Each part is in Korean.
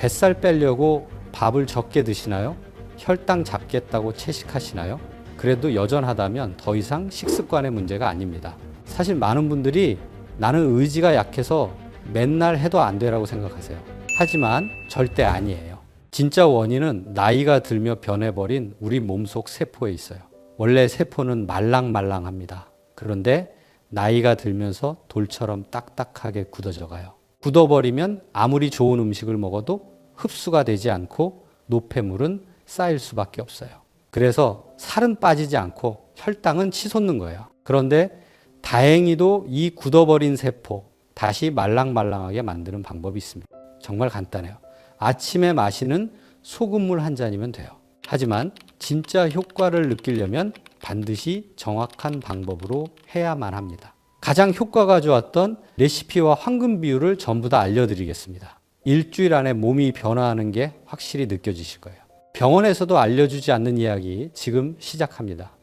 뱃살 빼려고 밥을 적게 드시나요? 혈당 잡겠다고 채식하시나요? 그래도 여전하다면 더 이상 식습관의 문제가 아닙니다. 사실 많은 분들이 나는 의지가 약해서 맨날 해도 안 되라고 생각하세요. 하지만 절대 아니에요. 진짜 원인은 나이가 들며 변해버린 우리 몸속 세포에 있어요. 원래 세포는 말랑말랑합니다. 그런데 나이가 들면서 돌처럼 딱딱하게 굳어져 가요. 굳어버리면 아무리 좋은 음식을 먹어도 흡수가 되지 않고 노폐물은 쌓일 수밖에 없어요. 그래서 살은 빠지지 않고 혈당은 치솟는 거예요. 그런데 다행히도 이 굳어버린 세포 다시 말랑말랑하게 만드는 방법이 있습니다. 정말 간단해요. 아침에 마시는 소금물 한 잔이면 돼요. 하지만 진짜 효과를 느끼려면 반드시 정확한 방법으로 해야만 합니다. 가장 효과가 좋았던 레시피와 황금 비율을 전부 다 알려드리겠습니다. 일주일 안에 몸이 변화하는 게 확실히 느껴지실 거예요. 병원에서도 알려주지 않는 이야기 지금 시작합니다.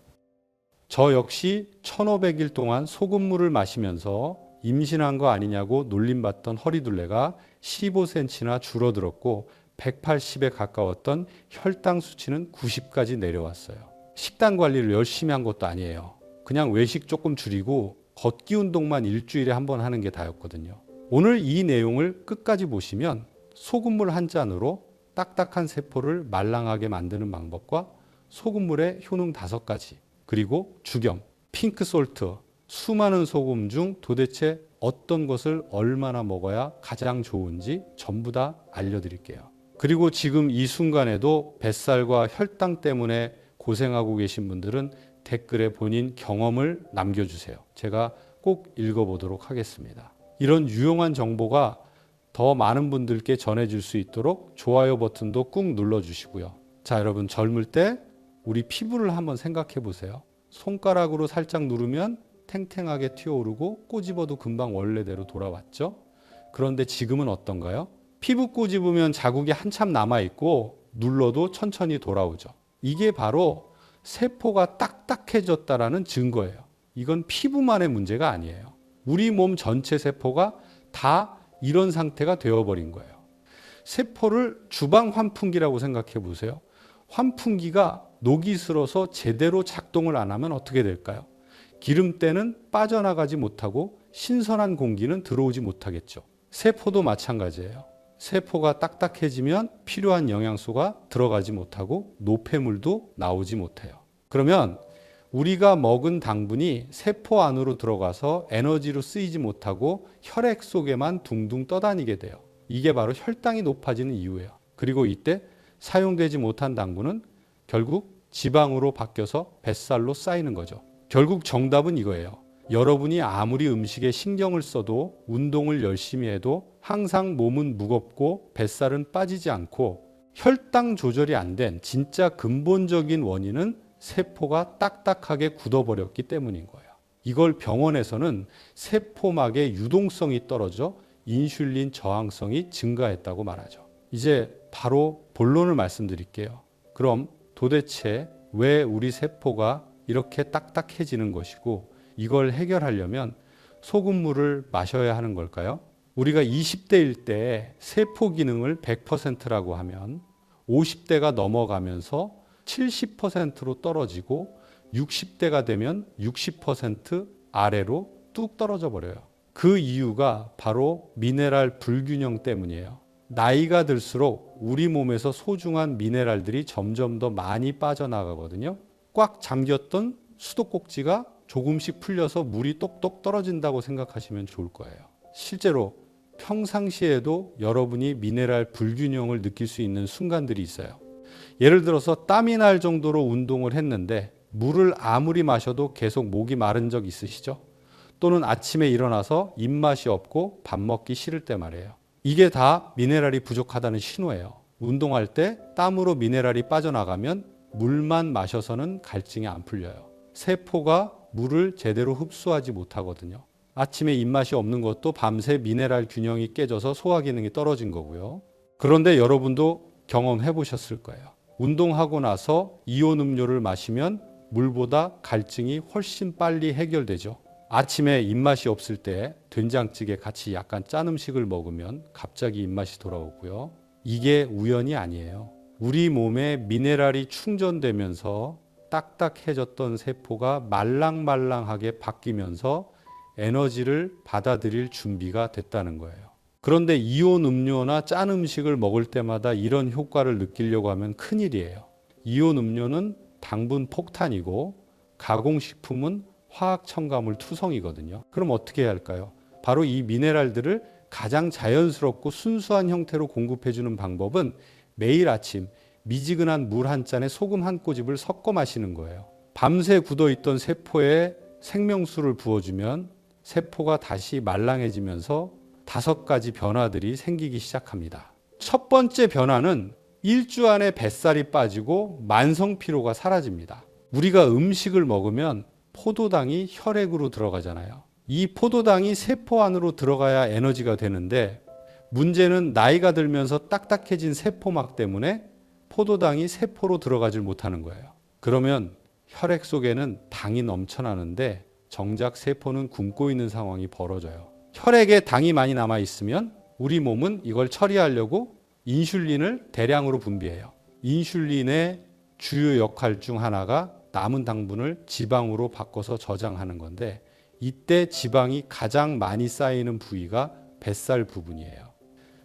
저 역시 1500일 동안 소금물을 마시면서 임신한 거 아니냐고 놀림받던 허리둘레가 15cm나 줄어들었고 180에 가까웠던 혈당 수치는 90까지 내려왔어요. 식단 관리를 열심히 한 것도 아니에요. 그냥 외식 조금 줄이고 걷기 운동만 일주일에 한 번 하는 게 다였거든요. 오늘 이 내용을 끝까지 보시면 소금물 한 잔으로 딱딱한 세포를 말랑하게 만드는 방법과 소금물의 효능 5가지, 그리고 죽염, 핑크솔트, 수많은 소금 중 도대체 어떤 것을 얼마나 먹어야 가장 좋은지 전부 다 알려드릴게요. 그리고 지금 이 순간에도 뱃살과 혈당 때문에 고생하고 계신 분들은 댓글에 본인 경험을 남겨주세요. 제가 꼭 읽어보도록 하겠습니다. 이런 유용한 정보가 더 많은 분들께 전해질 수 있도록 좋아요 버튼도 꾹 눌러주시고요. 자, 여러분 젊을 때 우리 피부를 한번 생각해 보세요. 손가락으로 살짝 누르면 탱탱하게 튀어오르고 꼬집어도 금방 원래대로 돌아왔죠. 그런데 지금은 어떤가요? 피부 꼬집으면 자국이 한참 남아있고 눌러도 천천히 돌아오죠. 이게 바로 세포가 딱딱해졌다라는 증거예요. 이건 피부만의 문제가 아니에요. 우리 몸 전체 세포가 다 이런 상태가 되어버린 거예요. 세포를 주방 환풍기라고 생각해 보세요. 환풍기가 녹이 슬어서 제대로 작동을 안 하면 어떻게 될까요? 기름때는 빠져나가지 못하고 신선한 공기는 들어오지 못하겠죠. 세포도 마찬가지예요. 세포가 딱딱해지면 필요한 영양소가 들어가지 못하고 노폐물도 나오지 못해요. 그러면 우리가 먹은 당분이 세포 안으로 들어가서 에너지로 쓰이지 못하고 혈액 속에만 둥둥 떠다니게 돼요. 이게 바로 혈당이 높아지는 이유예요. 그리고 이때 사용되지 못한 당분은 결국 지방으로 바뀌어서 뱃살로 쌓이는 거죠. 결국 정답은 이거예요. 여러분이 아무리 음식에 신경을 써도 운동을 열심히 해도 항상 몸은 무겁고 뱃살은 빠지지 않고 혈당 조절이 안 된 진짜 근본적인 원인은 세포가 딱딱하게 굳어버렸기 때문인 거예요. 이걸 병원에서는 세포막의 유동성이 떨어져 인슐린 저항성이 증가했다고 말하죠. 이제 바로 본론을 말씀드릴게요. 그럼 도대체 왜 우리 세포가 이렇게 딱딱해지는 것이고 이걸 해결하려면 소금물을 마셔야 하는 걸까요? 우리가 20대일 때 세포 기능을 100%라고 하면 50대가 넘어가면서 70%로 떨어지고 60대가 되면 60% 아래로 뚝 떨어져 버려요. 그 이유가 바로 미네랄 불균형 때문이에요. 나이가 들수록 우리 몸에서 소중한 미네랄들이 점점 더 많이 빠져나가거든요. 꽉 잠겼던 수도꼭지가 조금씩 풀려서 물이 똑똑 떨어진다고 생각하시면 좋을 거예요. 실제로 평상시에도 여러분이 미네랄 불균형을 느낄 수 있는 순간들이 있어요. 예를 들어서 땀이 날 정도로 운동을 했는데 물을 아무리 마셔도 계속 목이 마른 적 있으시죠? 또는 아침에 일어나서 입맛이 없고 밥 먹기 싫을 때 말이에요. 이게 다 미네랄이 부족하다는 신호예요. 운동할 때 땀으로 미네랄이 빠져나가면 물만 마셔서는 갈증이 안 풀려요. 세포가 물을 제대로 흡수하지 못하거든요. 아침에 입맛이 없는 것도 밤새 미네랄 균형이 깨져서 소화 기능이 떨어진 거고요. 그런데 여러분도 경험해 보셨을 거예요. 운동하고 나서 이온 음료를 마시면 물보다 갈증이 훨씬 빨리 해결되죠. 아침에 입맛이 없을 때 된장찌개 같이 약간 짠 음식을 먹으면 갑자기 입맛이 돌아오고요. 이게 우연이 아니에요. 우리 몸에 미네랄이 충전되면서 딱딱해졌던 세포가 말랑말랑하게 바뀌면서 에너지를 받아들일 준비가 됐다는 거예요. 그런데 이온 음료나 짠 음식을 먹을 때마다 이런 효과를 느끼려고 하면 큰일이에요. 이온 음료는 당분 폭탄이고 가공식품은 화학 첨가물 투성이거든요. 그럼 어떻게 해야 할까요? 바로 이 미네랄들을 가장 자연스럽고 순수한 형태로 공급해주는 방법은 매일 아침 미지근한 물 한 잔에 소금 한 꼬집을 섞어 마시는 거예요. 밤새 굳어있던 세포에 생명수를 부어주면 세포가 다시 말랑해지면서 5가지 변화들이 생기기 시작합니다. 첫 번째 변화는 일주 안에 뱃살이 빠지고 만성 피로가 사라집니다. 우리가 음식을 먹으면 포도당이 혈액으로 들어가잖아요. 이 포도당이 세포 안으로 들어가야 에너지가 되는데 문제는 나이가 들면서 딱딱해진 세포막 때문에 포도당이 세포로 들어가질 못하는 거예요. 그러면 혈액 속에는 당이 넘쳐나는데 정작 세포는 굶고 있는 상황이 벌어져요. 혈액에 당이 많이 남아 있으면 우리 몸은 이걸 처리하려고 인슐린을 대량으로 분비해요. 인슐린의 주요 역할 중 하나가 남은 당분을 지방으로 바꿔서 저장하는 건데 이때 지방이 가장 많이 쌓이는 부위가 뱃살 부분이에요.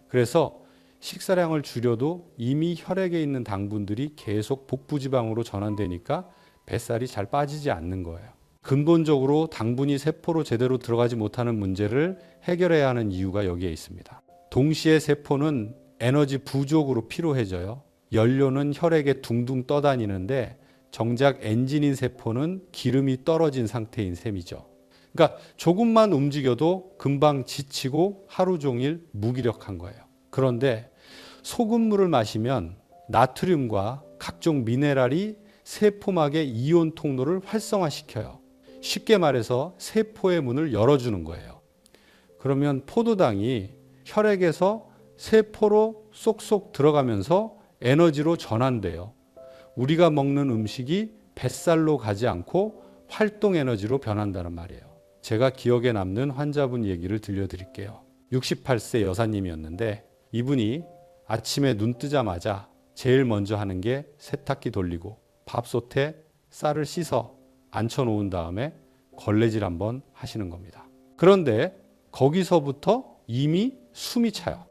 그래서 식사량을 줄여도 이미 혈액에 있는 당분들이 계속 복부지방으로 전환되니까 뱃살이 잘 빠지지 않는 거예요. 근본적으로 당분이 세포로 제대로 들어가지 못하는 문제를 해결해야 하는 이유가 여기에 있습니다. 동시에 세포는 에너지 부족으로 피로해져요. 연료는 혈액에 둥둥 떠다니는데 정작 엔진인 세포는 기름이 떨어진 상태인 셈이죠. 그러니까 조금만 움직여도 금방 지치고 하루 종일 무기력한 거예요. 그런데 소금물을 마시면 나트륨과 각종 미네랄이 세포막의 이온 통로를 활성화시켜요. 쉽게 말해서 세포의 문을 열어주는 거예요. 그러면 포도당이 혈액에서 세포로 쏙쏙 들어가면서 에너지로 전환돼요. 우리가 먹는 음식이 뱃살로 가지 않고 활동 에너지로 변한다는 말이에요. 제가 기억에 남는 환자분 얘기를 들려드릴게요. 68세 여사님이었는데 이분이 아침에 눈 뜨자마자 제일 먼저 하는 게 세탁기 돌리고 밥솥에 쌀을 씻어 앉혀놓은 다음에 걸레질 한번 하시는 겁니다. 그런데 거기서부터 이미 숨이 차요.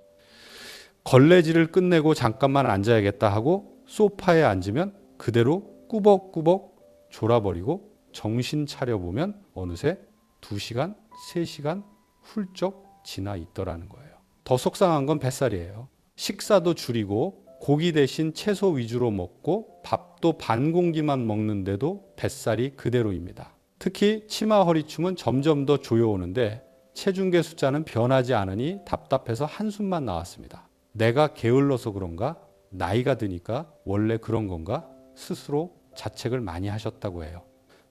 걸레질을 끝내고 잠깐만 앉아야겠다 하고 소파에 앉으면 그대로 꾸벅꾸벅 졸아버리고 정신 차려보면 어느새 2시간, 3시간 훌쩍 지나 있더라는 거예요. 더 속상한 건 뱃살이에요. 식사도 줄이고 고기 대신 채소 위주로 먹고 밥도 반 공기만 먹는데도 뱃살이 그대로입니다. 특히 치마 허리춤은 점점 더 조여오는데 체중계 숫자는 변하지 않으니 답답해서 한숨만 나왔습니다. 내가 게을러서 그런가? 나이가 드니까 원래 그런 건가? 스스로 자책을 많이 하셨다고 해요.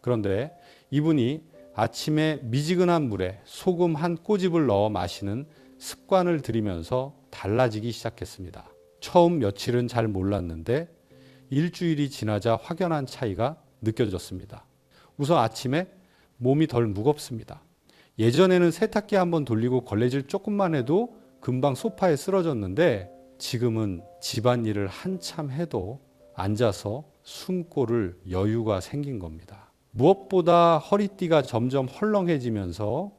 그런데 이분이 아침에 미지근한 물에 소금 한 꼬집을 넣어 마시는 습관을 들이면서 달라지기 시작했습니다. 처음 며칠은 잘 몰랐는데 일주일이 지나자 확연한 차이가 느껴졌습니다. 우선 아침에 몸이 덜 무겁습니다. 예전에는 세탁기 한번 돌리고 걸레질 조금만 해도 금방 소파에 쓰러졌는데 지금은 집안일을 한참 해도 앉아서 숨고를 여유가 생긴 겁니다. 무엇보다 허리띠가 점점 헐렁해지면서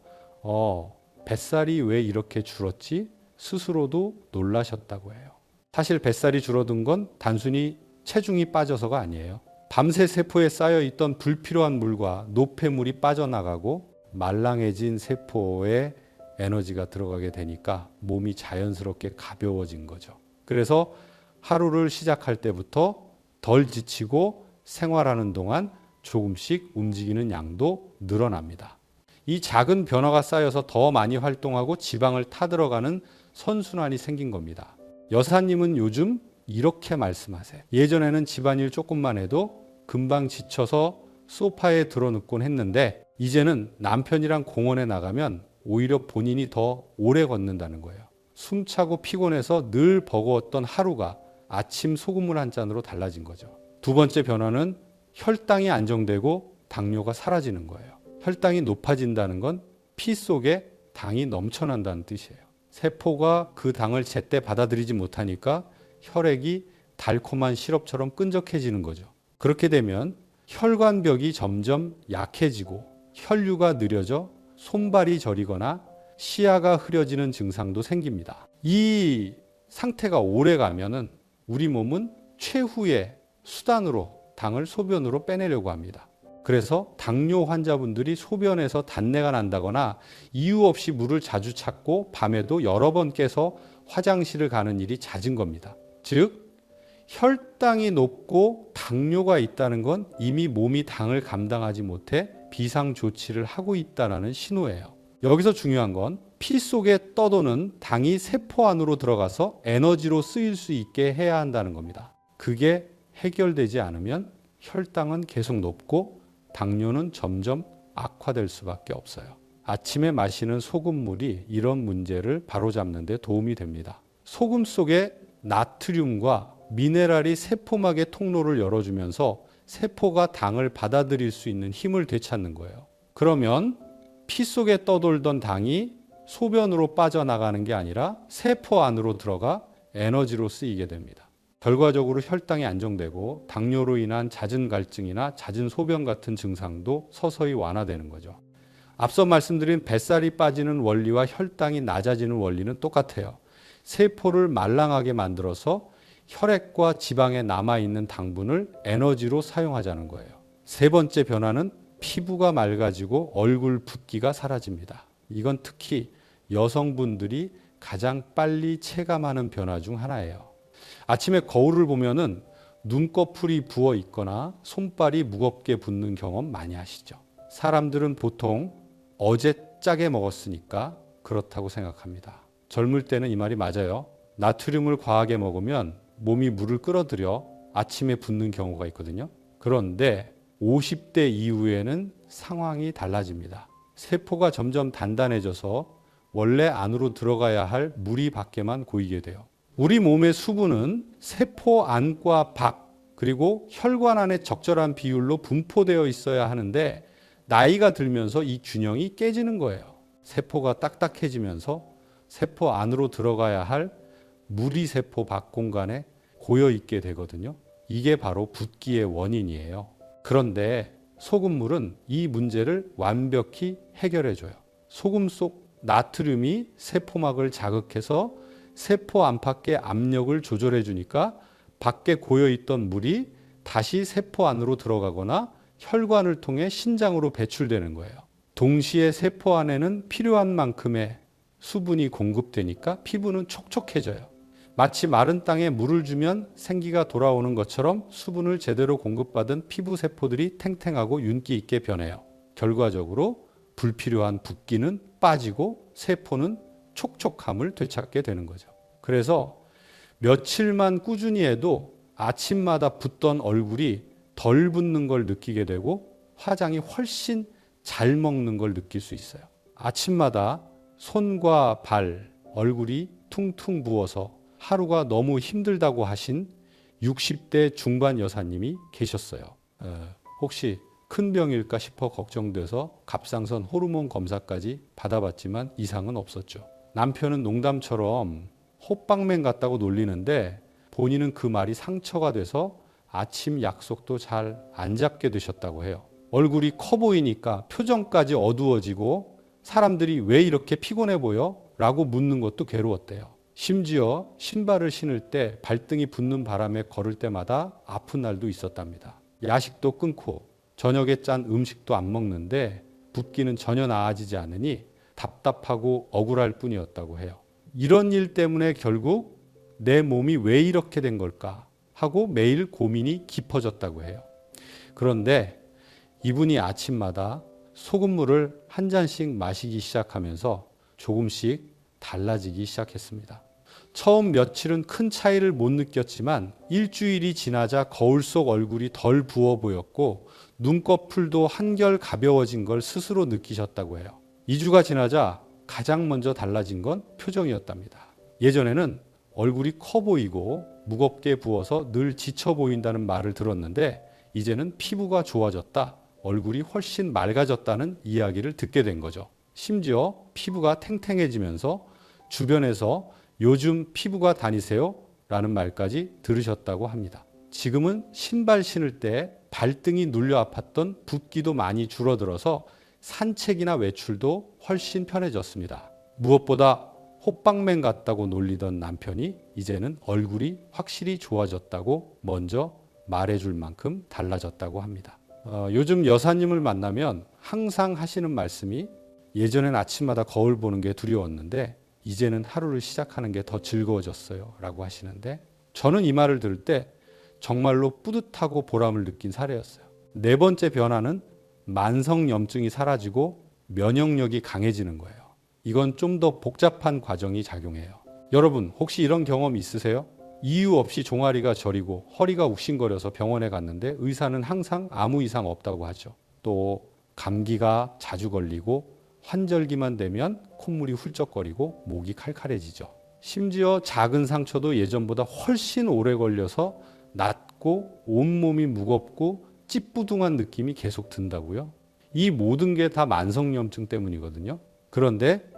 뱃살이 왜 이렇게 줄었지? 스스로도 놀라셨다고 해요. 사실 뱃살이 줄어든 건 단순히 체중이 빠져서가 아니에요. 밤새 세포에 쌓여있던 불필요한 물과 노폐물이 빠져나가고 말랑해진 세포에 에너지가 들어가게 되니까 몸이 자연스럽게 가벼워진 거죠. 그래서 하루를 시작할 때부터 덜 지치고 생활하는 동안 조금씩 움직이는 양도 늘어납니다. 이 작은 변화가 쌓여서 더 많이 활동하고 지방을 타들어가는 선순환이 생긴 겁니다. 여사님은 요즘 이렇게 말씀하세요. 예전에는 집안일 조금만 해도 금방 지쳐서 소파에 드러눕곤 했는데 이제는 남편이랑 공원에 나가면 오히려 본인이 더 오래 걷는다는 거예요. 숨차고 피곤해서 늘 버거웠던 하루가 아침 소금물 한 잔으로 달라진 거죠. 두 번째 변화는 혈당이 안정되고 당뇨가 사라지는 거예요. 혈당이 높아진다는 건 피 속에 당이 넘쳐난다는 뜻이에요. 세포가 그 당을 제때 받아들이지 못하니까 혈액이 달콤한 시럽처럼 끈적해지는 거죠. 그렇게 되면 혈관벽이 점점 약해지고 혈류가 느려져 손발이 저리거나 시야가 흐려지는 증상도 생깁니다. 이 상태가 오래 가면은 우리 몸은 최후의 수단으로 당을 소변으로 빼내려고 합니다. 그래서 당뇨 환자분들이 소변에서 단내가 난다거나 이유 없이 물을 자주 찾고 밤에도 여러 번 깨서 화장실을 가는 일이 잦은 겁니다. 즉, 혈당이 높고 당뇨가 있다는 건 이미 몸이 당을 감당하지 못해 비상 조치를 하고 있다는 신호예요. 여기서 중요한 건 피 속에 떠도는 당이 세포 안으로 들어가서 에너지로 쓰일 수 있게 해야 한다는 겁니다. 그게 해결되지 않으면 혈당은 계속 높고 당뇨는 점점 악화될 수밖에 없어요. 아침에 마시는 소금물이 이런 문제를 바로잡는 데 도움이 됩니다. 소금 속에 나트륨과 미네랄이 세포막의 통로를 열어주면서 세포가 당을 받아들일 수 있는 힘을 되찾는 거예요. 그러면 피 속에 떠돌던 당이 소변으로 빠져나가는 게 아니라 세포 안으로 들어가 에너지로 쓰이게 됩니다. 결과적으로 혈당이 안정되고 당뇨로 인한 잦은 갈증이나 잦은 소변 같은 증상도 서서히 완화되는 거죠. 앞서 말씀드린 뱃살이 빠지는 원리와 혈당이 낮아지는 원리는 똑같아요. 세포를 말랑하게 만들어서 혈액과 지방에 남아있는 당분을 에너지로 사용하자는 거예요. 세 번째 변화는 피부가 맑아지고 얼굴 붓기가 사라집니다. 이건 특히 여성분들이 가장 빨리 체감하는 변화 중 하나예요. 아침에 거울을 보면은 눈꺼풀이 부어 있거나 손발이 무겁게 붓는 경험 많이 하시죠? 사람들은 보통 어제 짜게 먹었으니까 그렇다고 생각합니다. 젊을 때는 이 말이 맞아요. 나트륨을 과하게 먹으면 몸이 물을 끌어들여 아침에 붓는 경우가 있거든요. 그런데 50대 이후에는 상황이 달라집니다. 세포가 점점 단단해져서 원래 안으로 들어가야 할 물이 밖에만 고이게 돼요. 우리 몸의 수분은 세포 안과 밖 그리고 혈관 안에 적절한 비율로 분포되어 있어야 하는데 나이가 들면서 이 균형이 깨지는 거예요. 세포가 딱딱해지면서 세포 안으로 들어가야 할 무리 세포 밖 공간에 고여 있게 되거든요. 이게 바로 붓기의 원인이에요. 그런데 소금물은 이 문제를 완벽히 해결해 줘요. 소금 속 나트륨이 세포막을 자극해서 세포 안팎의 압력을 조절해 주니까 밖에 고여 있던 물이 다시 세포 안으로 들어가거나 혈관을 통해 신장으로 배출되는 거예요. 동시에 세포 안에는 필요한 만큼의 수분이 공급되니까 피부는 촉촉해져요. 마치 마른 땅에 물을 주면 생기가 돌아오는 것처럼 수분을 제대로 공급받은 피부 세포들이 탱탱하고 윤기 있게 변해요. 결과적으로 불필요한 붓기는 빠지고 세포는 촉촉함을 되찾게 되는 거죠. 그래서 며칠만 꾸준히 해도 아침마다 붓던 얼굴이 덜 붓는 걸 느끼게 되고 화장이 훨씬 잘 먹는 걸 느낄 수 있어요. 아침마다 손과 발, 얼굴이 퉁퉁 부어서 하루가 너무 힘들다고 하신 60대 중반 여사님이 계셨어요. 혹시 큰 병일까 싶어 걱정돼서 갑상선 호르몬 검사까지 받아봤지만 이상은 없었죠. 남편은 농담처럼 호빵맨 같다고 놀리는데 본인은 그 말이 상처가 돼서 아침 약속도 잘 안 잡게 되셨다고 해요. 얼굴이 커 보이니까 표정까지 어두워지고 사람들이 왜 이렇게 피곤해 보여? 라고 묻는 것도 괴로웠대요. 심지어 신발을 신을 때 발등이 붓는 바람에 걸을 때마다 아픈 날도 있었답니다. 야식도 끊고 저녁에 짠 음식도 안 먹는데 붓기는 전혀 나아지지 않으니 답답하고 억울할 뿐이었다고 해요. 이런 일 때문에 결국 내 몸이 왜 이렇게 된 걸까 하고 매일 고민이 깊어졌다고 해요. 그런데 이분이 아침마다 소금물을 한 잔씩 마시기 시작하면서 조금씩 달라지기 시작했습니다. 처음 며칠은 큰 차이를 못 느꼈지만 일주일이 지나자 거울 속 얼굴이 덜 부어 보였고 눈꺼풀도 한결 가벼워진 걸 스스로 느끼셨다고 해요. 2주가 지나자 가장 먼저 달라진 건 표정이었답니다. 예전에는 얼굴이 커 보이고 무겁게 부어서 늘 지쳐 보인다는 말을 들었는데 이제는 피부가 좋아졌다, 얼굴이 훨씬 맑아졌다는 이야기를 듣게 된 거죠. 심지어 피부가 탱탱해지면서 주변에서 요즘 피부가 다니세요? 라는 말까지 들으셨다고 합니다. 지금은 신발 신을 때 발등이 눌려 아팠던 붓기도 많이 줄어들어서 산책이나 외출도 훨씬 편해졌습니다. 무엇보다 호빵맨 같다고 놀리던 남편이 이제는 얼굴이 확실히 좋아졌다고 먼저 말해줄 만큼 달라졌다고 합니다. 요즘 여사님을 만나면 항상 하시는 말씀이 예전엔 아침마다 거울 보는 게 두려웠는데 이제는 하루를 시작하는 게 더 즐거워졌어요 라고 하시는데, 저는 이 말을 들을 때 정말로 뿌듯하고 보람을 느낀 사례였어요. 네 번째 변화는 만성염증이 사라지고 면역력이 강해지는 거예요. 이건 좀 더 복잡한 과정이 작용해요. 여러분 혹시 이런 경험 있으세요? 이유 없이 종아리가 저리고 허리가 욱신거려서 병원에 갔는데 의사는 항상 아무 이상 없다고 하죠. 또 감기가 자주 걸리고 환절기만 되면 콧물이 훌쩍거리고 목이 칼칼해지죠. 심지어 작은 상처도 예전보다 훨씬 오래 걸려서 낫고 온몸이 무겁고 찌뿌둥한 느낌이 계속 든다고요. 이 모든 게 다 만성염증 때문이거든요. 그런데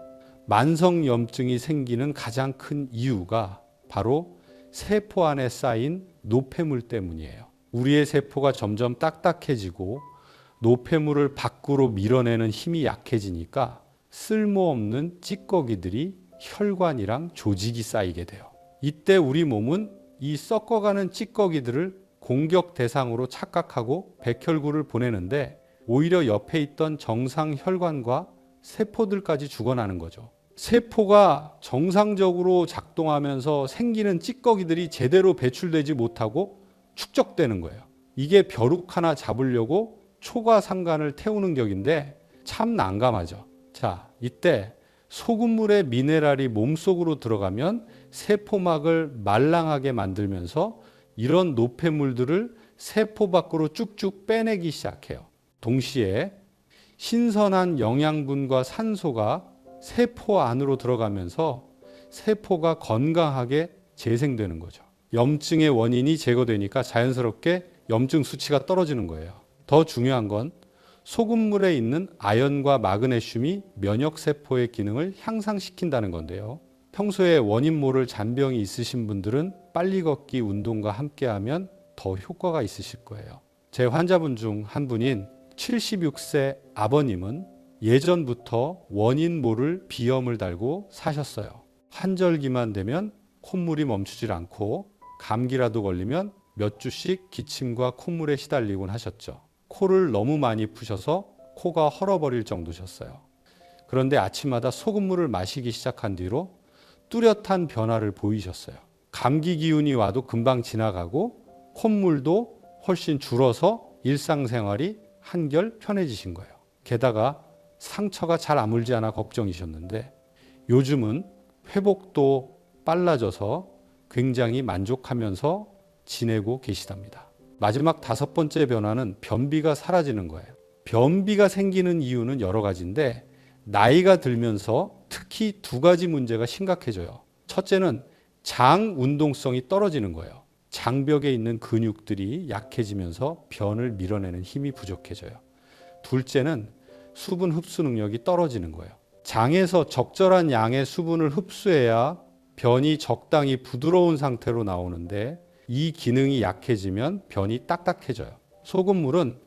만성염증이 생기는 가장 큰 이유가 바로 세포 안에 쌓인 노폐물 때문이에요. 우리의 세포가 점점 딱딱해지고 노폐물을 밖으로 밀어내는 힘이 약해지니까 쓸모없는 찌꺼기들이 혈관이랑 조직이 쌓이게 돼요. 이때 우리 몸은 이 썩어가는 찌꺼기들을 공격 대상으로 착각하고 백혈구를 보내는데 오히려 옆에 있던 정상 혈관과 세포들까지 죽어나는 거죠. 세포가 정상적으로 작동하면서 생기는 찌꺼기들이 제대로 배출되지 못하고 축적되는 거예요. 이게 벼룩 하나 잡으려고 초과상간을 태우는 격인데 참 난감하죠. 자, 이때 소금물의 미네랄이 몸속으로 들어가면 세포막을 말랑하게 만들면서 이런 노폐물들을 세포 밖으로 쭉쭉 빼내기 시작해요. 동시에 신선한 영양분과 산소가 세포 안으로 들어가면서 세포가 건강하게 재생되는 거죠. 염증의 원인이 제거되니까 자연스럽게 염증 수치가 떨어지는 거예요. 더 중요한 건 소금물에 있는 아연과 마그네슘이 면역세포의 기능을 향상시킨다는 건데요. 평소에 원인 모를 잔병이 있으신 분들은 빨리 걷기 운동과 함께하면 더 효과가 있으실 거예요. 제 환자분 중 한 분인 76세 아버님은 예전부터 원인 모를 비염을 달고 사셨어요. 환절기만 되면 콧물이 멈추질 않고 감기라도 걸리면 몇 주씩 기침과 콧물에 시달리곤 하셨죠. 코를 너무 많이 푸셔서 코가 헐어버릴 정도셨어요. 그런데 아침마다 소금물을 마시기 시작한 뒤로 뚜렷한 변화를 보이셨어요. 감기 기운이 와도 금방 지나가고 콧물도 훨씬 줄어서 일상생활이 한결 편해지신 거예요. 게다가 상처가 잘 아물지 않아 걱정이셨는데 요즘은 회복도 빨라져서 굉장히 만족하면서 지내고 계시답니다. 마지막 5번째 변화는 변비가 사라지는 거예요. 변비가 생기는 이유는 여러 가지인데 나이가 들면서 특히 2가지 문제가 심각해져요. 첫째는 장 운동성이 떨어지는 거예요. 장벽에 있는 근육들이 약해지면서 변을 밀어내는 힘이 부족해져요. 둘째는 수분 흡수 능력이 떨어지는 거예요. 장에서 적절한 양의 수분을 흡수해야 변이 적당히 부드러운 상태로 나오는데 이 기능이 약해지면 변이 딱딱해져요. 소금물은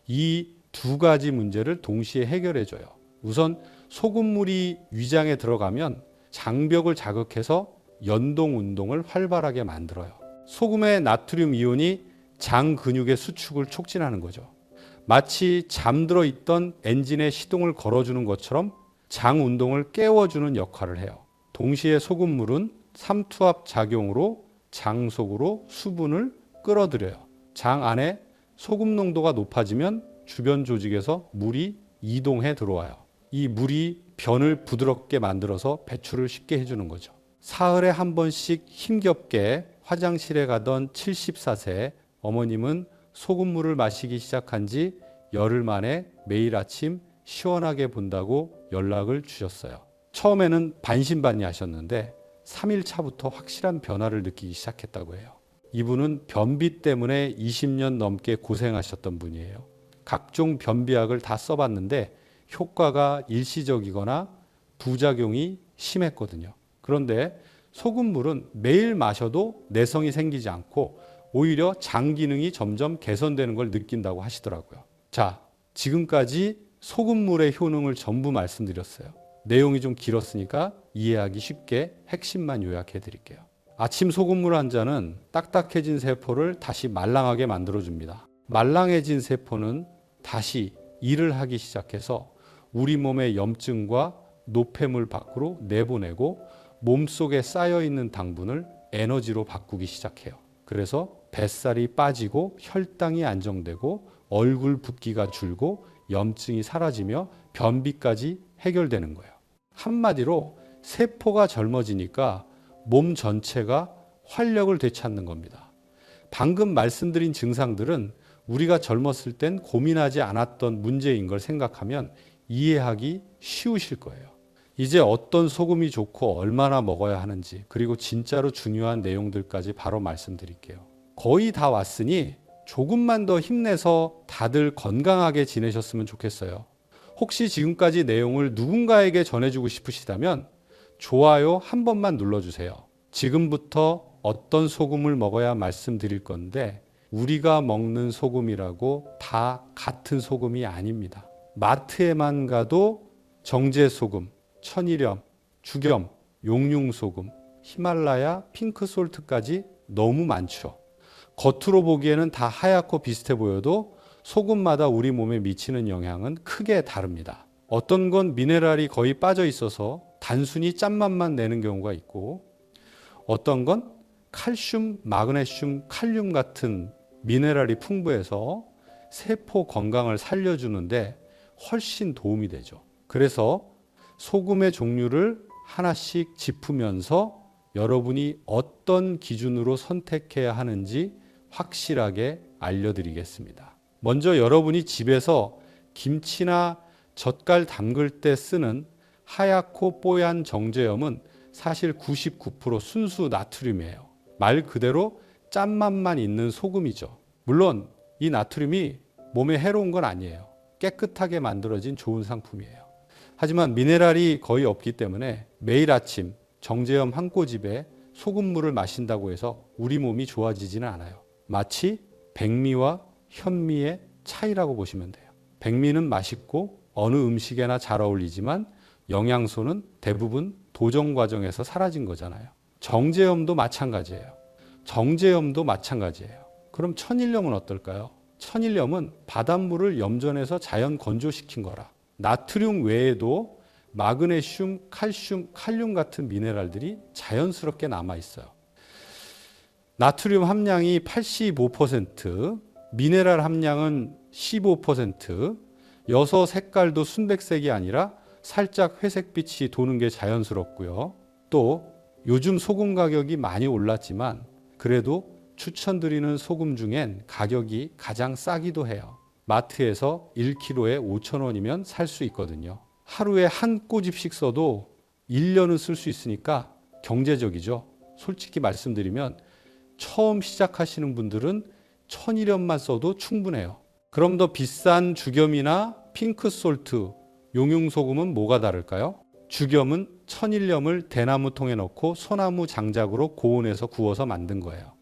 이 2가지 문제를 동시에 해결해줘요. 우선 소금물이 위장에 들어가면 장벽을 자극해서 연동 운동을 활발하게 만들어요. 소금의 나트륨 이온이 장 근육의 수축을 촉진하는 거죠. 마치 잠들어 있던 엔진의 시동을 걸어주는 것처럼 장 운동을 깨워주는 역할을 해요. 동시에 소금물은 삼투압 작용으로 장 속으로 수분을 끌어들여요. 장 안에 소금 농도가 높아지면 주변 조직에서 물이 이동해 들어와요. 이 물이 변을 부드럽게 만들어서 배출을 쉽게 해주는 거죠. 사흘에 한 번씩 힘겹게 화장실에 가던 74세 어머님은 소금물을 마시기 시작한 지 열흘 만에 매일 아침 시원하게 본다고 연락을 주셨어요. 처음에는 반신반의하셨는데 3일 차부터 확실한 변화를 느끼기 시작했다고 해요. 이분은 변비 때문에 20년 넘게 고생하셨던 분이에요. 각종 변비약을 다 써봤는데 효과가 일시적이거나 부작용이 심했거든요. 그런데 소금물은 매일 마셔도 내성이 생기지 않고 오히려 장 기능이 점점 개선되는 걸 느낀다고 하시더라고요. 자, 지금까지 소금물의 효능을 전부 말씀드렸어요. 내용이 좀 길었으니까 이해하기 쉽게 핵심만 요약해 드릴게요. 아침 소금물 한 잔은 딱딱해진 세포를 다시 말랑하게 만들어줍니다. 말랑해진 세포는 다시 일을 하기 시작해서 우리 몸의 염증과 노폐물 밖으로 내보내고 몸속에 쌓여있는 당분을 에너지로 바꾸기 시작해요. 그래서 뱃살이 빠지고 혈당이 안정되고 얼굴 붓기가 줄고 염증이 사라지며 변비까지 해결되는 거예요. 한마디로 세포가 젊어지니까 몸 전체가 활력을 되찾는 겁니다. 방금 말씀드린 증상들은 우리가 젊었을 땐 고민하지 않았던 문제인 걸 생각하면 이해하기 쉬우실 거예요. 이제 어떤 소금이 좋고 얼마나 먹어야 하는지, 그리고 진짜로 중요한 내용들까지 바로 말씀드릴게요. 거의 다 왔으니 조금만 더 힘내서 다들 건강하게 지내셨으면 좋겠어요. 혹시 지금까지 내용을 누군가에게 전해주고 싶으시다면 좋아요 한 번만 눌러주세요. 지금부터 어떤 소금을 먹어야 말씀드릴 건데 우리가 먹는 소금이라고 다 같은 소금이 아닙니다. 마트에만 가도 정제소금, 천일염, 죽염, 용융소금, 히말라야, 핑크솔트까지 너무 많죠. 겉으로 보기에는 다 하얗고 비슷해 보여도 소금마다 우리 몸에 미치는 영향은 크게 다릅니다. 어떤 건 미네랄이 거의 빠져 있어서 단순히 짠맛만 내는 경우가 있고, 어떤 건 칼슘, 마그네슘, 칼륨 같은 미네랄이 풍부해서 세포 건강을 살려주는데 훨씬 도움이 되죠. 그래서 소금의 종류를 하나씩 짚으면서 여러분이 어떤 기준으로 선택해야 하는지 확실하게 알려드리겠습니다. 먼저 여러분이 집에서 김치나 젓갈 담글 때 쓰는 하얗고 뽀얀 정제염은 사실 99% 순수 나트륨이에요. 말 그대로 짠맛만 있는 소금이죠. 물론 이 나트륨이 몸에 해로운 건 아니에요. 깨끗하게 만들어진 좋은 상품이에요. 하지만 미네랄이 거의 없기 때문에 매일 아침 정제염 한 꼬집에 소금물을 마신다고 해서 우리 몸이 좋아지지는 않아요. 마치 백미와 현미의 차이라고 보시면 돼요. 백미는 맛있고 어느 음식에나 잘 어울리지만 영양소는 대부분 도정 과정에서 사라진 거잖아요. 정제염도 마찬가지예요. 그럼 천일염은 어떨까요? 천일염은 바닷물을 염전해서 자연 건조시킨 거라. 나트륨 외에도 마그네슘, 칼슘, 칼륨 같은 미네랄들이 자연스럽게 남아 있어요. 나트륨 함량이 85%, 미네랄 함량은 15%, 여서 색깔도 순백색이 아니라 살짝 회색빛이 도는 게 자연스럽고요. 또 요즘 소금 가격이 많이 올랐지만 그래도 추천드리는 소금 중엔 가격이 가장 싸기도 해요. 마트에서 1kg에 5,000원이면 살 수 있거든요. 하루에 한 꼬집씩 써도 1년은 쓸 수 있으니까 경제적이죠. 솔직히 말씀드리면 처음 시작하시는 분들은 천일염만 써도 충분해요. 그럼 더 비싼 죽염이나 핑크솔트, 용융소금은 뭐가 다를까요? 죽염은 천일염을 대나무통에 넣고 소나무 장작으로 고온에서 구워서 만든 거예요.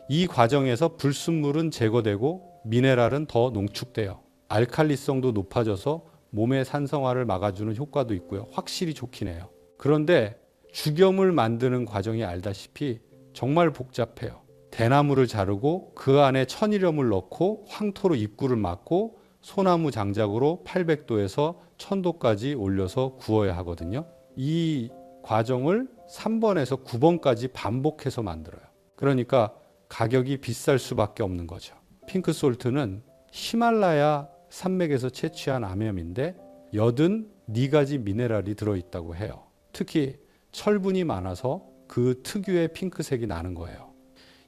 이 과정에서 불순물은 제거되고 미네랄은 더 농축돼요. 알칼리성도 높아져서 몸의 산성화를 막아주는 효과도 있고요. 확실히 좋긴 해요. 그런데 죽염을 만드는 과정이 알다시피 정말 복잡해요. 대나무를 자르고 그 안에 천일염을 넣고 황토로 입구를 막고 소나무 장작으로 800도에서 1000도까지 올려서 구워야 하거든요. 이 과정을 3번에서 9번까지 반복해서 만들어요. 그러니까 가격이 비쌀 수밖에 없는 거죠. 핑크솔트는 히말라야 산맥에서 채취한 암염인데 84가지 미네랄이 들어있다고 해요. 특히 철분이 많아서 그 특유의 핑크색이 나는 거예요.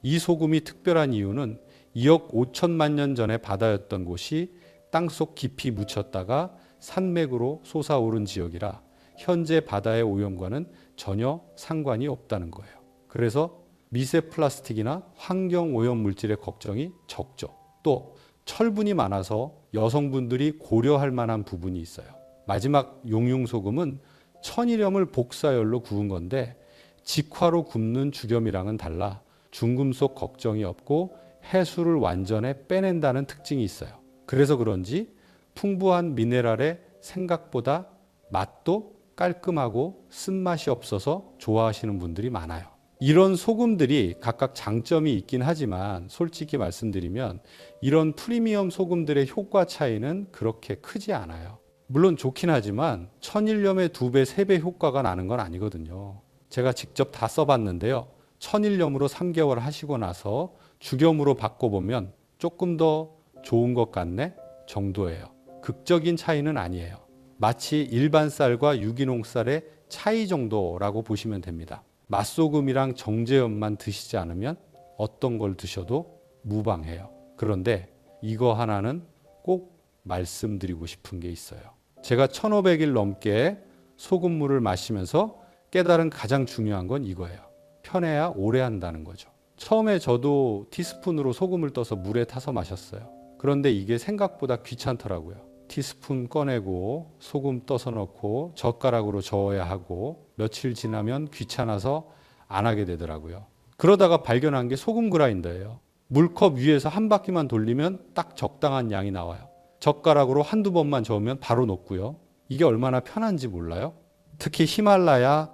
이 소금이 특별한 이유는 2억 5천만 년 전에 바다였던 곳이 땅속 깊이 묻혔다가 산맥으로 솟아오른 지역이라 현재 바다의 오염과는 전혀 상관이 없다는 거예요. 그래서 미세 플라스틱이나 환경 오염 물질의 걱정이 적죠. 또 철분이 많아서 여성분들이 고려할 만한 부분이 있어요. 마지막 용융소금은 천일염을 복사열로 구운 건데 직화로 굽는 죽염이랑은 달라 중금속 걱정이 없고 해수를 완전히 빼낸다는 특징이 있어요. 그래서 그런지 풍부한 미네랄에 생각보다 맛도 깔끔하고 쓴맛이 없어서 좋아하시는 분들이 많아요. 이런 소금들이 각각 장점이 있긴 하지만 솔직히 말씀드리면 이런 프리미엄 소금들의 효과 차이는 그렇게 크지 않아요. 물론 좋긴 하지만 천일염의 2배, 3배 효과가 나는 건 아니거든요. 제가 직접 다 써봤는데요. 천일염으로 3개월 하시고 나서 죽염으로 바꿔보면 조금 더 좋은 것 같네 정도예요. 극적인 차이는 아니에요. 마치 일반 쌀과 유기농 쌀의 차이 정도라고 보시면 됩니다. 맛소금이랑 정제염만 드시지 않으면 어떤 걸 드셔도 무방해요. 그런데 이거 하나는 꼭 말씀드리고 싶은 게 있어요. 제가 1500일 넘게 소금물을 마시면서 깨달은 가장 중요한 건 이거예요. 편해야 오래 한다는 거죠. 처음에 저도 티스푼으로 소금을 떠서 물에 타서 마셨어요. 그런데 이게 생각보다 귀찮더라고요. 티스푼 꺼내고 소금 떠서 넣고 젓가락으로 저어야 하고 며칠 지나면 귀찮아서 안 하게 되더라고요. 그러다가 발견한 게 소금 그라인더예요. 물컵 위에서 한 바퀴만 돌리면 딱 적당한 양이 나와요. 젓가락으로 한두 번만 저으면 바로 녹고요. 이게 얼마나 편한지 몰라요? 특히 히말라야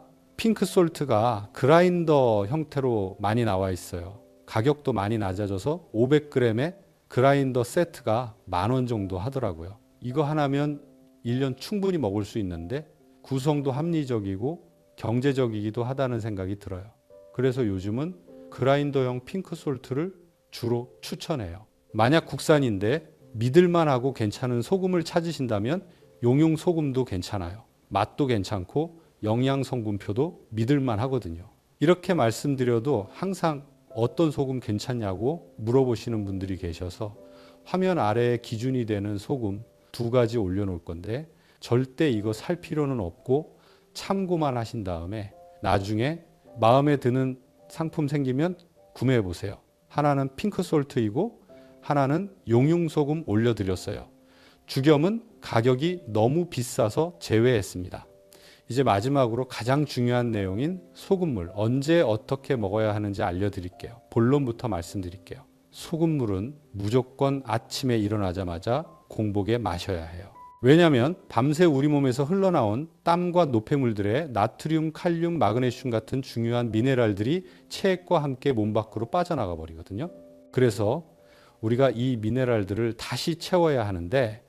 핑크솔트가 그라인더 형태로 많이 나와 있어요. 가격도 많이 낮아져서 500g의 그라인더 세트가 10,000원 정도 하더라고요. 이거 하나면 1년 충분히 먹을 수 있는데 구성도 합리적이고 경제적이기도 하다는 생각이 들어요. 그래서 요즘은 그라인더형 핑크솔트를 주로 추천해요. 만약 국산인데 믿을만하고 괜찮은 소금을 찾으신다면 용융 소금도 괜찮아요. 맛도 괜찮고 영양 성분표도 믿을만 하거든요. 이렇게 말씀드려도 항상 어떤 소금 괜찮냐고 물어보시는 분들이 계셔서 화면 아래에 기준이 되는 소금 2가지 올려놓을 건데 절대 이거 살 필요는 없고 참고만 하신 다음에 나중에 마음에 드는 상품 생기면 구매해 보세요. 하나는 핑크솔트이고 하나는 용융소금 올려드렸어요. 죽염은 가격이 너무 비싸서 제외했습니다. 이제 마지막으로 가장 중요한 내용인 소금물, 언제 어떻게 먹어야 하는지 알려드릴게요. 본론부터 말씀드릴게요. 소금물은 무조건 아침에 일어나자마자 공복에 마셔야 해요. 왜냐하면 밤새 우리 몸에서 흘러나온 땀과 노폐물들의 나트륨, 칼륨, 마그네슘 같은 중요한 미네랄들이 체액과 함께 몸 밖으로 빠져나가 버리거든요. 그래서 우리가 이 미네랄들을 다시 채워야 하는데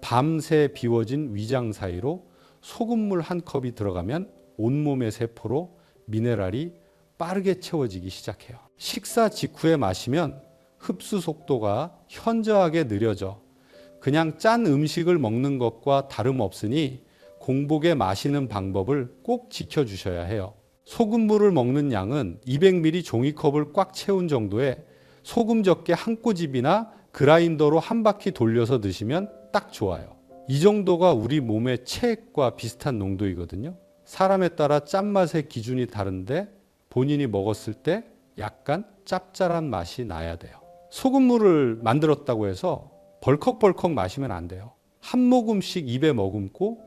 밤새 비워진 위장 사이로 소금물 한 컵이 들어가면 온몸의 세포로 미네랄이 빠르게 채워지기 시작해요. 식사 직후에 마시면 흡수 속도가 현저하게 느려져 그냥 짠 음식을 먹는 것과 다름없으니 공복에 마시는 방법을 꼭 지켜주셔야 해요. 소금물을 먹는 양은 200ml 종이컵을 꽉 채운 정도에 소금 적게 한 꼬집이나 그라인더로 한 바퀴 돌려서 드시면 딱 좋아요. 이 정도가 우리 몸의 체액과 비슷한 농도이거든요. 사람에 따라 짠맛의 기준이 다른데 본인이 먹었을 때 약간 짭짤한 맛이 나야 돼요. 소금물을 만들었다고 해서 벌컥벌컥 마시면 안 돼요. 한 모금씩 입에 머금고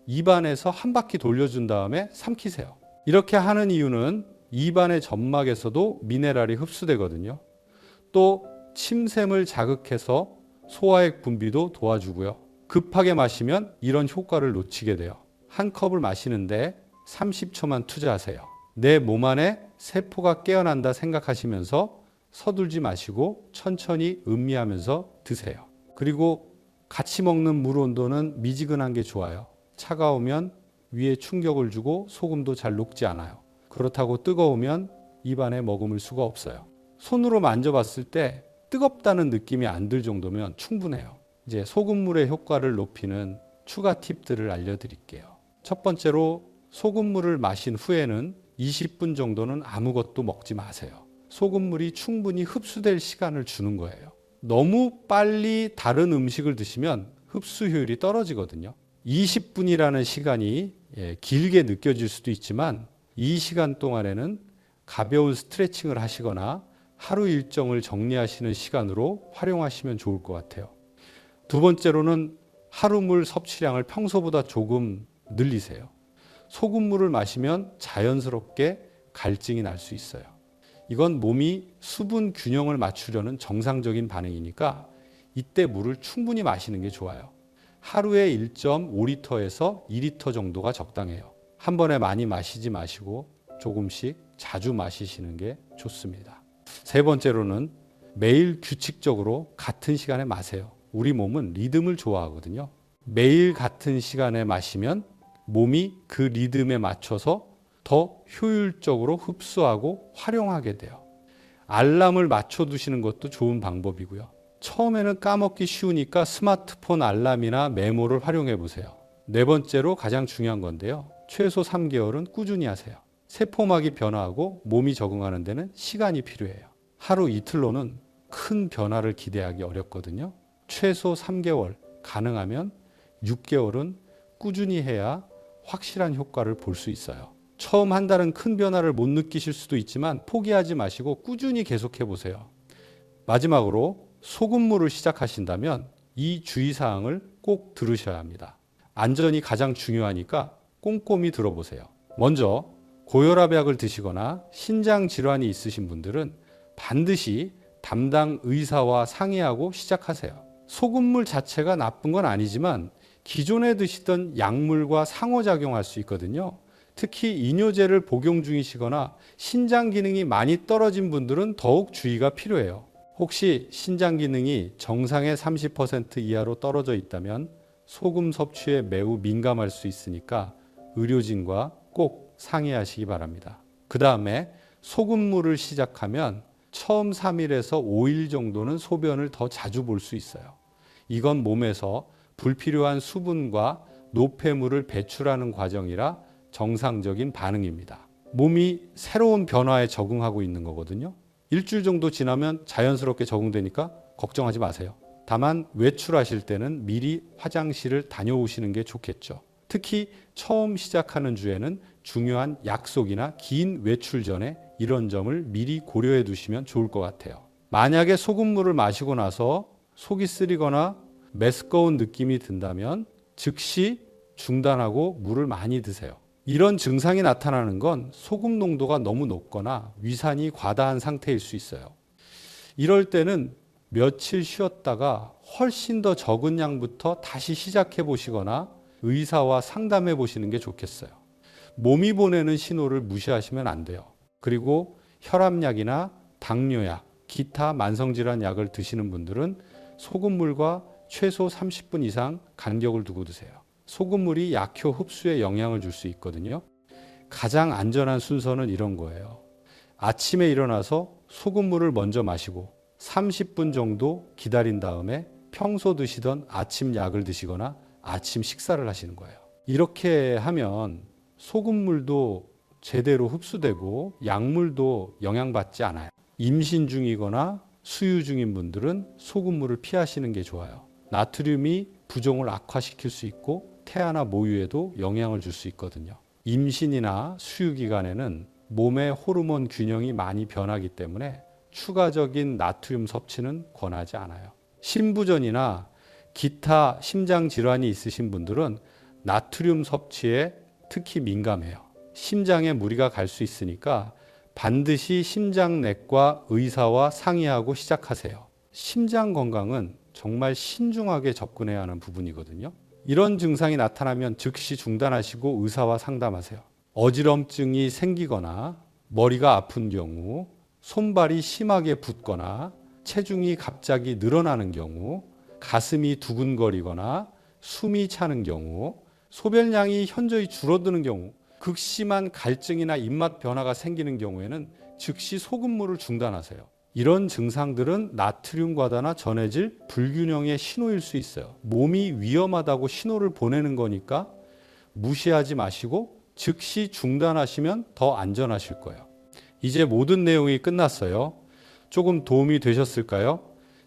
입안에서 한 바퀴 돌려준 다음에 삼키세요. 이렇게 하는 이유는 입안의 점막에서도 미네랄이 흡수되거든요. 또 침샘을 자극해서 소화액 분비도 도와주고요. 급하게 마시면 이런 효과를 놓치게 돼요. 한 컵을 마시는데 30초만 투자하세요. 내 몸 안에 세포가 깨어난다 생각하시면서 서둘지 마시고 천천히 음미하면서 드세요. 그리고 같이 먹는 물 온도는 미지근한 게 좋아요. 차가우면 위에 충격을 주고 소금도 잘 녹지 않아요. 그렇다고 뜨거우면 입안에 머금을 수가 없어요. 손으로 만져봤을 때 뜨겁다는 느낌이 안 들 정도면 충분해요. 이제 소금물의 효과를 높이는 추가 팁들을 알려드릴게요. 첫 번째로 소금물을 마신 후에는 20분 정도는 아무것도 먹지 마세요. 소금물이 충분히 흡수될 시간을 주는 거예요. 너무 빨리 다른 음식을 드시면 흡수 효율이 떨어지거든요. 20분이라는 시간이 길게 느껴질 수도 있지만 이 시간 동안에는 가벼운 스트레칭을 하시거나 하루 일정을 정리하시는 시간으로 활용하시면 좋을 것 같아요. 두 번째로는 하루물 섭취량을 평소보다 조금 늘리세요. 소금물을 마시면 자연스럽게 갈증이 날 수 있어요. 이건 몸이 수분 균형을 맞추려는 정상적인 반응이니까 이때 물을 충분히 마시는 게 좋아요. 하루에 1.5리터에서 2리터 정도가 적당해요. 한 번에 많이 마시지 마시고 조금씩 자주 마시시는 게 좋습니다. 세 번째로는 매일 규칙적으로 같은 시간에 마세요. 우리 몸은 리듬을 좋아하거든요. 매일 같은 시간에 마시면 몸이 그 리듬에 맞춰서 더 효율적으로 흡수하고 활용하게 돼요. 알람을 맞춰두시는 것도 좋은 방법이고요. 처음에는 까먹기 쉬우니까 스마트폰 알람이나 메모를 활용해 보세요. 네 번째로 가장 중요한 건데요. 최소 3개월은 꾸준히 하세요. 세포막이 변화하고 몸이 적응하는 데는 시간이 필요해요. 하루 이틀로는 큰 변화를 기대하기 어렵거든요. 최소 3개월, 가능하면 6개월은 꾸준히 해야 확실한 효과를 볼 수 있어요. 처음 한 달은 큰 변화를 못 느끼실 수도 있지만 포기하지 마시고 꾸준히 계속해 보세요. 마지막으로 소금물을 시작하신다면 이 주의사항을 꼭 들으셔야 합니다. 안전이 가장 중요하니까 꼼꼼히 들어보세요. 먼저 고혈압약을 드시거나 신장 질환이 있으신 분들은 반드시 담당 의사와 상의하고 시작하세요. 소금물 자체가 나쁜 건 아니지만 기존에 드시던 약물과 상호작용할 수 있거든요. 특히 이뇨제를 복용 중이시거나 신장 기능이 많이 떨어진 분들은 더욱 주의가 필요해요. 혹시 신장 기능이 정상의 30% 이하로 떨어져 있다면 소금 섭취에 매우 민감할 수 있으니까 의료진과 꼭 상의하시기 바랍니다. 그 다음에 소금물을 시작하면 처음 3일에서 5일 정도는 소변을 더 자주 볼 수 있어요. 이건 몸에서 불필요한 수분과 노폐물을 배출하는 과정이라 정상적인 반응입니다. 몸이 새로운 변화에 적응하고 있는 거거든요. 일주일 정도 지나면 자연스럽게 적응되니까 걱정하지 마세요. 다만 외출하실 때는 미리 화장실을 다녀오시는 게 좋겠죠. 특히 처음 시작하는 주에는 중요한 약속이나 긴 외출 전에 이런 점을 미리 고려해 두시면 좋을 것 같아요. 만약에 소금물을 마시고 나서 속이 쓰리거나 메스꺼운 느낌이 든다면 즉시 중단하고 물을 많이 드세요. 이런 증상이 나타나는 건 소금 농도가 너무 높거나 위산이 과다한 상태일 수 있어요. 이럴 때는 며칠 쉬었다가 훨씬 더 적은 양부터 다시 시작해 보시거나 의사와 상담해 보시는 게 좋겠어요. 몸이 보내는 신호를 무시하시면 안 돼요. 그리고 혈압약이나 당뇨약, 기타 만성질환 약을 드시는 분들은 소금물과 최소 30분 이상 간격을 두고 드세요. 소금물이 약효 흡수에 영향을 줄 수 있거든요. 가장 안전한 순서는 이런 거예요. 아침에 일어나서 소금물을 먼저 마시고 30분 정도 기다린 다음에 평소 드시던 아침 약을 드시거나 아침 식사를 하시는 거예요. 이렇게 하면 소금물도 제대로 흡수되고 약물도 영향받지 않아요. 임신 중이거나 수유 중인 분들은 소금물을 피하시는 게 좋아요. 나트륨이 부종을 악화시킬 수 있고 태아나 모유에도 영향을 줄 수 있거든요. 임신이나 수유 기간에는 몸의 호르몬 균형이 많이 변하기 때문에 추가적인 나트륨 섭취는 권하지 않아요. 신부전이나 기타 심장 질환이 있으신 분들은 나트륨 섭취에 특히 민감해요. 심장에 무리가 갈 수 있으니까 반드시 심장내과 의사와 상의하고 시작하세요. 심장 건강은 정말 신중하게 접근해야 하는 부분이거든요. 이런 증상이 나타나면 즉시 중단하시고 의사와 상담하세요. 어지럼증이 생기거나 머리가 아픈 경우, 손발이 심하게 붓거나 체중이 갑자기 늘어나는 경우, 가슴이 두근거리거나 숨이 차는 경우, 소변량이 현저히 줄어드는 경우, 극심한 갈증이나 입맛 변화가 생기는 경우에는 즉시 소금물을 중단하세요. 이런 증상들은 나트륨 과다나 전해질 불균형의 신호일 수 있어요. 몸이 위험하다고 신호를 보내는 거니까 무시하지 마시고 즉시 중단하시면 더 안전하실 거예요. 이제 모든 내용이 끝났어요. 조금 도움이 되셨을까요?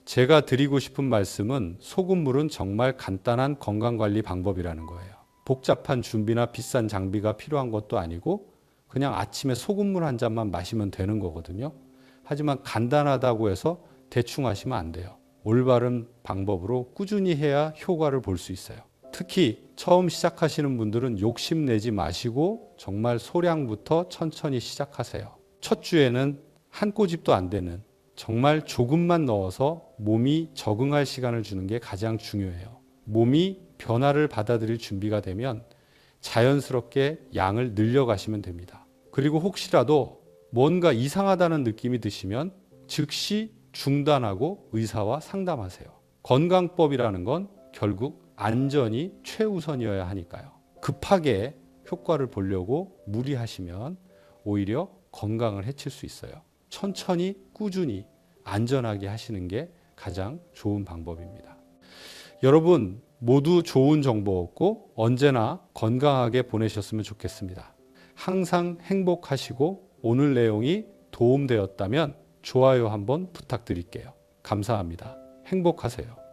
제가 드리고 싶은 말씀은 소금물은 정말 간단한 건강관리 방법이라는 거예요. 복잡한 준비나 비싼 장비가 필요한 것도 아니고 그냥 아침에 소금물 한 잔만 마시면 되는 거거든요. 하지만 간단하다고 해서 대충 하시면 안 돼요. 올바른 방법으로 꾸준히 해야 효과를 볼 수 있어요. 특히 처음 시작하시는 분들은 욕심내지 마시고 정말 소량부터 천천히 시작하세요. 첫 주에는 한 꼬집도 안 되는 정말 조금만 넣어서 몸이 적응할 시간을 주는 게 가장 중요해요. 몸이 변화를 받아들일 준비가 되면 자연스럽게 양을 늘려가시면 됩니다. 그리고 혹시라도 뭔가 이상하다는 느낌이 드시면 즉시 중단하고 의사와 상담하세요. 건강법이라는 건 결국 안전이 최우선이어야 하니까요. 급하게 효과를 보려고 무리하시면 오히려 건강을 해칠 수 있어요. 천천히 꾸준히 안전하게 하시는 게 가장 좋은 방법입니다. 여러분 모두 좋은 정보 얻고 언제나 건강하게 보내셨으면 좋겠습니다. 항상 행복하시고 오늘 내용이 도움되었다면 좋아요 한번 부탁드릴게요. 감사합니다. 행복하세요.